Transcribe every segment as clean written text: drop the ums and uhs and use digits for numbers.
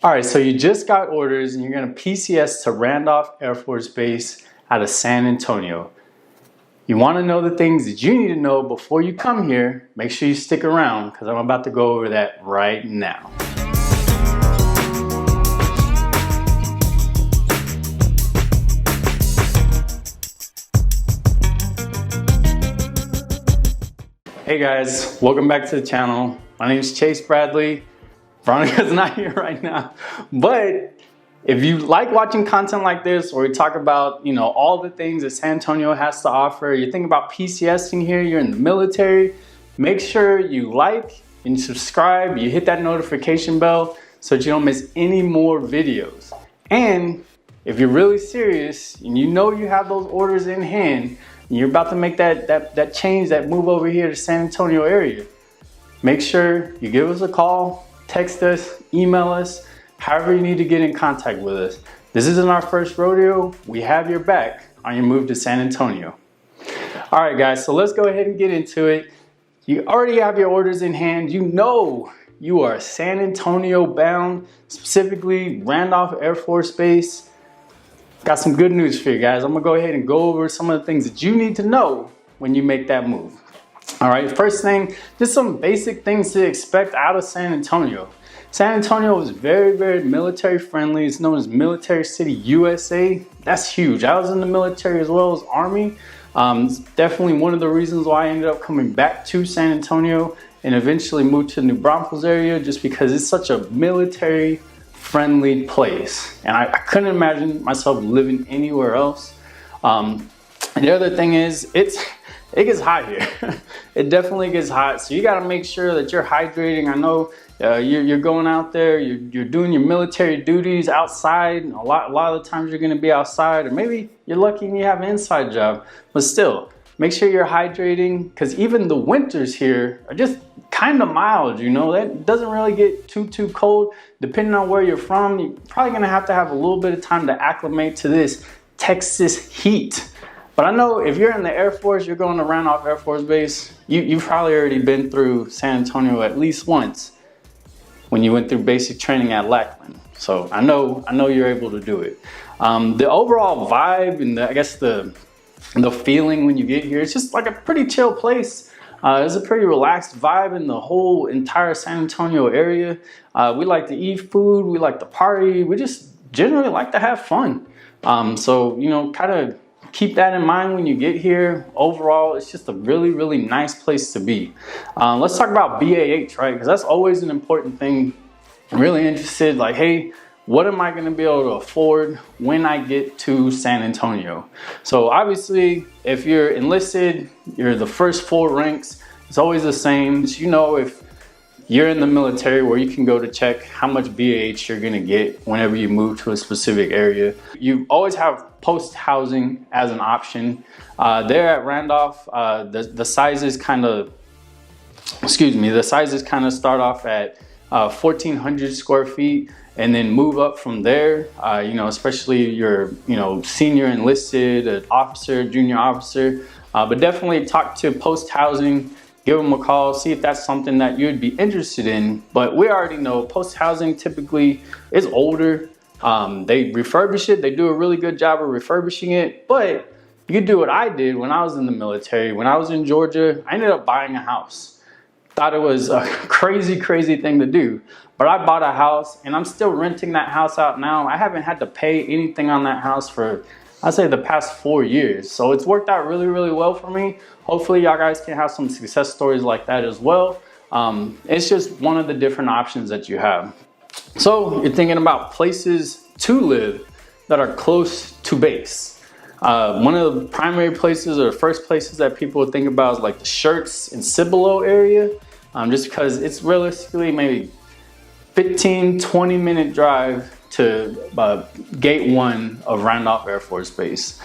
All right, so you just got orders and you're gonna PCS to Randolph Air Force Base out of San Antonio. You wanna know the things that you need to know before you come here. Make sure you stick around because I'm about to go over that right now. Hey guys, welcome back to the channel. My name is Chase Bradley. Veronica's not here right now, but if you like watching content like this, or we talk about, all the things that San Antonio has to offer, you think about PCSing here, you're in the military, make sure you like and subscribe, you hit that notification bell so that you don't miss any more videos. And if you're really serious and you know you have those orders in hand and you're about to make that change, that move over here to San Antonio area, make sure you give us a call, text us, email us, however you need to get in contact with us. This isn't our first rodeo. We have your back on your move to San Antonio. All right, guys, so let's go ahead and get into it. You already have your orders in hand. You know you are San Antonio bound, specifically Randolph Air Force Base. Got some good news for you guys. I'm gonna go ahead and go over some of the things that you need to know when you make that move. All right, first thing, just some basic things to expect out of San Antonio. San Antonio is very, very military friendly. It's known as Military City, USA. That's huge. I was in the military as well as Army. It's definitely one of the reasons why I ended up coming back to San Antonio and eventually moved to the New Braunfels area, just because it's such a military friendly place. And I couldn't imagine myself living anywhere else. And the other thing is, it gets hot here. It definitely gets hot. So you got to make sure that you're hydrating. I know you're going out there, you're doing your military duties outside. A lot of the times you're going to be outside, or maybe you're lucky and you have an inside job, but still make sure you're hydrating, because even the winters here are just kind of mild. That doesn't really get too cold. Depending on where you're from, you're probably going to have a little bit of time to acclimate to this Texas heat. But I know if you're in the Air Force, you're going to Randolph Air Force Base, you've probably already been through San Antonio at least once when you went through basic training at Lackland. So I know you're able to do it. The overall vibe and I guess the feeling when you get here, it's just like a pretty chill place. It's a pretty relaxed vibe in the whole entire San Antonio area. We like to eat food, we like to party, we just generally like to have fun. So, kind of keep that in mind when you get here. Overall, it's just a really, really nice place to be. Let's talk about BAH, right? Because that's always an important thing. I'm really interested, like, hey, what am I going to be able to afford when I get to San Antonio? So obviously, if you're enlisted, you're the first 4 ranks. It's always the same. So, if you're in the military, where you can go to check how much BAH you're gonna get whenever you move to a specific area. You always have post housing as an option. There at Randolph, the sizes kind of start off at 1,400 square feet and then move up from there. Especially your, senior enlisted, an officer, junior officer, but definitely talk to post housing. Give them a call, see if that's something that you'd be interested in. But we already know post housing typically is older. They refurbish it. They do a really good job of refurbishing it. But you could do what I did when I was in the military. When I was in Georgia, I ended up buying a house. Thought it was a crazy thing to do. But I bought a house and I'm still renting that house out now. I haven't had to pay anything on that house for, I'd say, the past 4 years. So it's worked out really, really well for me. Hopefully y'all guys can have some success stories like that as well. It's just one of the different options that you have. So you're thinking about places to live that are close to base. One of the primary places, or the first places that people would think about, is like the Shirts and Cibolo area, just because it's realistically maybe 15-20 minute drive to Gate 1 of Randolph Air Force Base.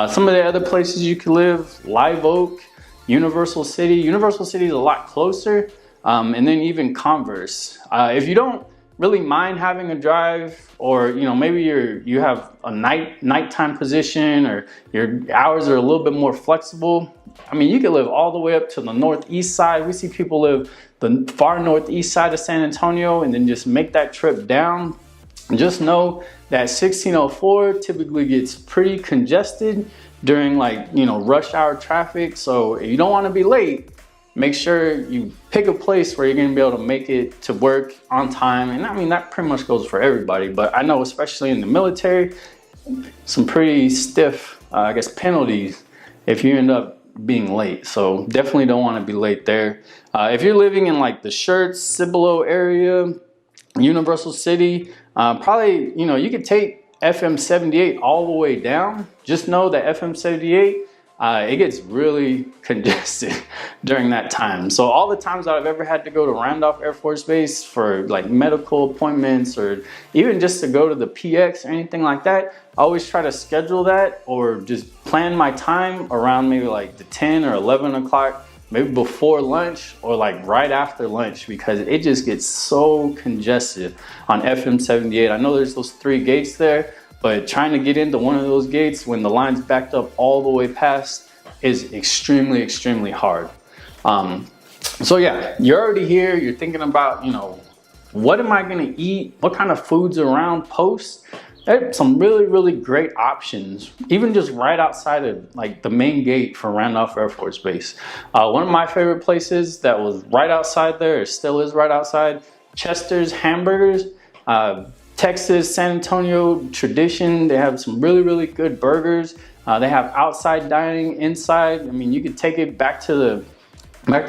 Some of the other places you could live: Live Oak, Universal City. Universal City is a lot closer, and then even Converse. If you don't really mind having a drive, or maybe you have a nighttime position, or your hours are a little bit more flexible, I mean, you can live all the way up to the northeast side. We see people live the far northeast side of San Antonio and then just make that trip down. just know that 1604 typically gets pretty congested during like, you know, rush hour traffic. So if you don't want to be late, make sure you pick a place where you're going to be able to make it to work on time. And I mean, that pretty much goes for everybody, but I know especially in the military, some pretty stiff, I guess, penalties if you end up being late. So definitely don't want to be late there. If you're living in like the Schertz, Cibolo area, Universal City, probably, you know, you could take FM 78 all the way down. Just know that FM 78, it gets really congested during that time. So all the times that I've ever had to go to Randolph Air Force Base for like medical appointments or even just to go to the PX or anything like that, I always try to schedule that or just plan my time around maybe like the 10 or 11 o'clock, maybe before lunch or like right after lunch, because it just gets so congested on FM 78. I know there's those 3 gates there, but trying to get into one of those gates when the line's backed up all the way past is extremely, extremely hard. So yeah, you're already here. You're thinking about, you know, what am I going to eat? What kind of foods around post? There's some really, really great options, even just right outside of like the main gate for Randolph Air Force Base. One of my favorite places that was right outside there, or still is right outside, Chester's Hamburgers. Texas, San Antonio tradition. They have some really, really good burgers. They have outside dining, inside. I mean, you could take it back to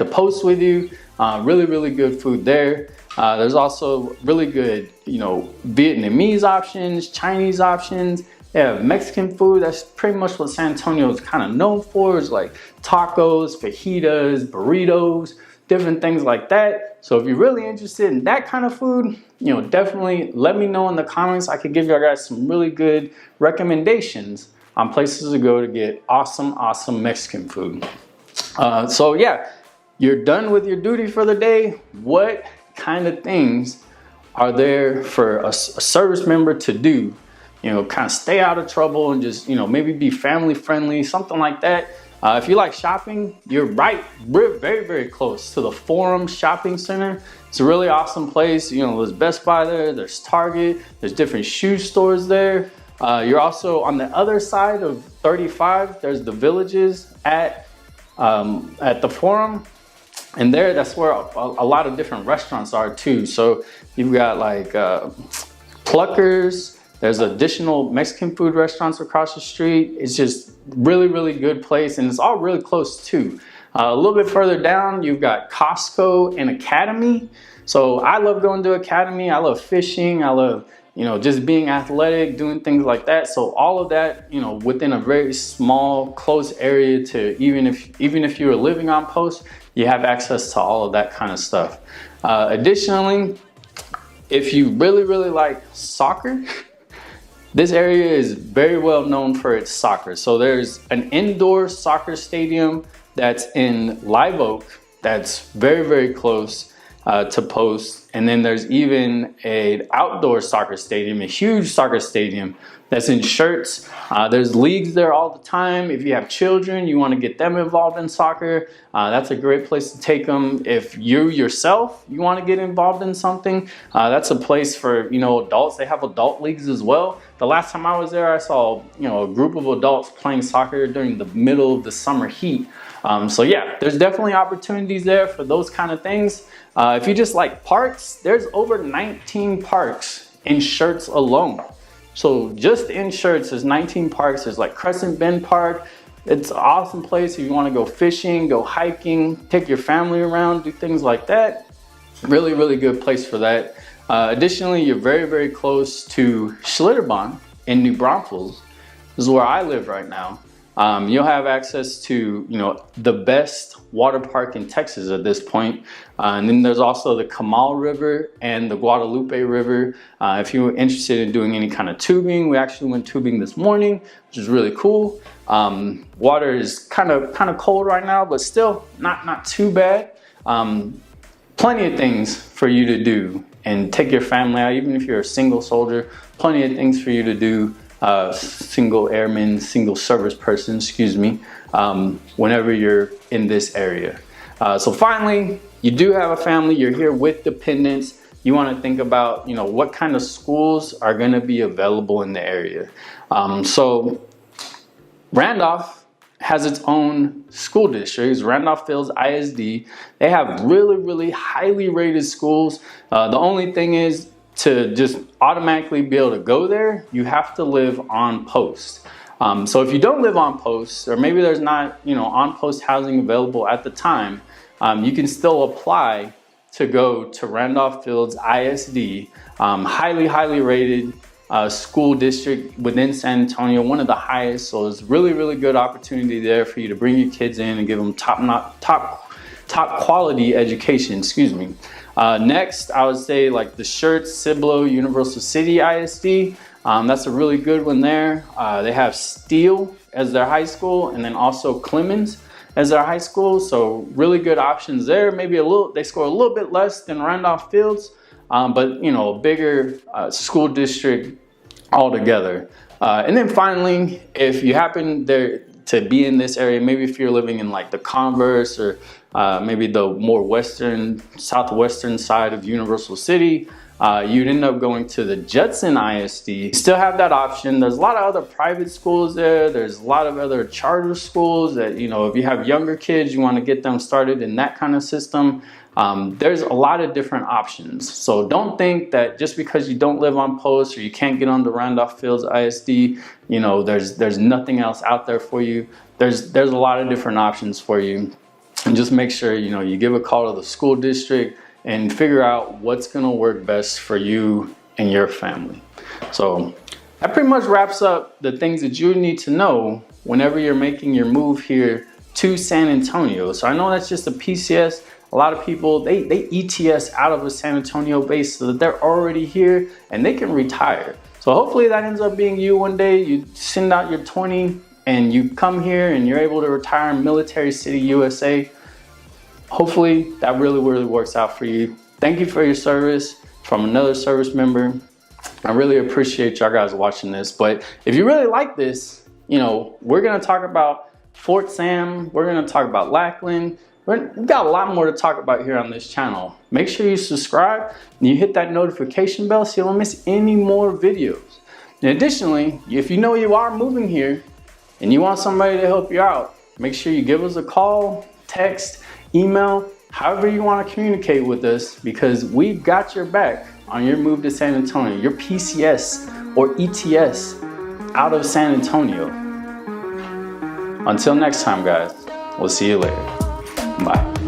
post with you. Really, really good food there. There's also really good, you know, Vietnamese options, Chinese options. They have Mexican food. That's pretty much what San Antonio is kind of known for, is like tacos, fajitas, burritos, different things like that. So if you're really interested in that kind of food, you know, definitely let me know in the comments. I could give you guys some really good recommendations on places to go to get awesome, awesome Mexican food. So yeah, you're done with your duty for the day. What kind of things are there for a service member to do? You know, kind of stay out of trouble and just, you know, maybe be family friendly, something like that. If you like shopping, you're very, very close to the Forum Shopping Center. It's a really awesome place. You know, there's Best Buy there, there's Target, there's different shoe stores there. You're also on the other side of 35. There's the Villages at the Forum. And there, that's where a lot of different restaurants are too. So you've got like Pluckers. There's additional Mexican food restaurants across the street. It's just really, really good place, and it's all really close too. A little bit further down, you've got Costco and Academy. So I love going to Academy. I love fishing. I love, you know, just being athletic, doing things like that. So all of that, you know, within a very small, close area to even if you were living on post, you have access to all of that kind of stuff. Additionally, if you really, really like soccer, this area is very well known for its soccer. So there's an indoor soccer stadium that's in Live Oak that's very, very close to post. And then there's even an outdoor soccer stadium, a huge soccer stadium that's in Schertz. There's leagues there all the time. If you have children, you want to get them involved in soccer, that's a great place to take them. If you yourself, you want to get involved in something, that's a place for, you know, adults. They have adult leagues as well. The last time I was there, I saw, you know, a group of adults playing soccer during the middle of the summer heat. So yeah, there's definitely opportunities there for those kind of things. If you just like parks, there's over 19 parks in Schertz alone. So just in Schertz, there's 19 parks. There's like Crescent Bend Park. It's an awesome place if you want to go fishing, go hiking, take your family around, do things like that. Really, really good place for that. Additionally, you're very, very close to Schlitterbahn in New Braunfels. This is where I live right now. You'll have access to, you know, the best water park in Texas at this point. And then there's also the Kamal River and the Guadalupe River. If you're interested in doing any kind of tubing, we actually went tubing this morning, which is really cool. Water is kind of cold right now, but still not too bad. Plenty of things for you to do and take your family out, even if you're a single soldier, plenty of things for you to do. Single airman, single service person, excuse me, whenever you're in this area. So finally, you do have a family, you're here with dependents. you want to think about, you know, what kind of schools are going to be available in the area. So Randolph has its own school districts. Randolph Fields ISD. They have really highly rated schools. The only thing is, to just automatically be able to go there, you have to live on post. So if you don't live on post, or maybe there's not, you know, on post housing available at the time, you can still apply to go to Randolph Fields ISD, highly rated school district within San Antonio, one of the highest. So it's really good opportunity there for you to bring your kids in and give them top quality education, excuse me. Next, I would say like the Schertz, Cibolo, Universal City ISD. That's a really good one there. They have Steele as their high school, and then also Clemens as their high school. So really good options there. Maybe they score a little bit less than Randolph Fields, but you know, a bigger school district altogether. And then finally, if you happen to be in this area, maybe if you're living in like the Converse or maybe the more southwestern side of Universal City, you'd end up going to the Judson ISD. You still have that option. There's a lot of other private schools there. There's a lot of other charter schools that, you know, if you have younger kids, you want to get them started in that kind of system. There's a lot of different options. So don't think that just because you don't live on post or you can't get on the Randolph Fields ISD, you know, there's nothing else out there for you. There's a lot of different options for you. And just make sure, you know, you give a call to the school district and figure out what's gonna work best for you and your family. So that pretty much wraps up the things that you need to know whenever you're making your move here to San Antonio. So I know that's just a PCS. A lot of people, they ETS out of a San Antonio base so that they're already here and they can retire. So hopefully that ends up being you one day. You send out your 20 and you come here and you're able to retire in Military City, USA. Hopefully that really works out for you. Thank you for your service from another service member. I really appreciate y'all guys watching this. But if you really like this, you know, we're gonna talk about Fort Sam. We're gonna talk about Lackland. We've got a lot more to talk about here on this channel. Make sure you subscribe and you hit that notification bell so you don't miss any more videos. And additionally, if you know you are moving here and you want somebody to help you out, make sure you give us a call, text, email, however you want to communicate with us, because we've got your back on your move to San Antonio, your PCS or ETS out of San Antonio. Until next time, guys, we'll see you later. Bye.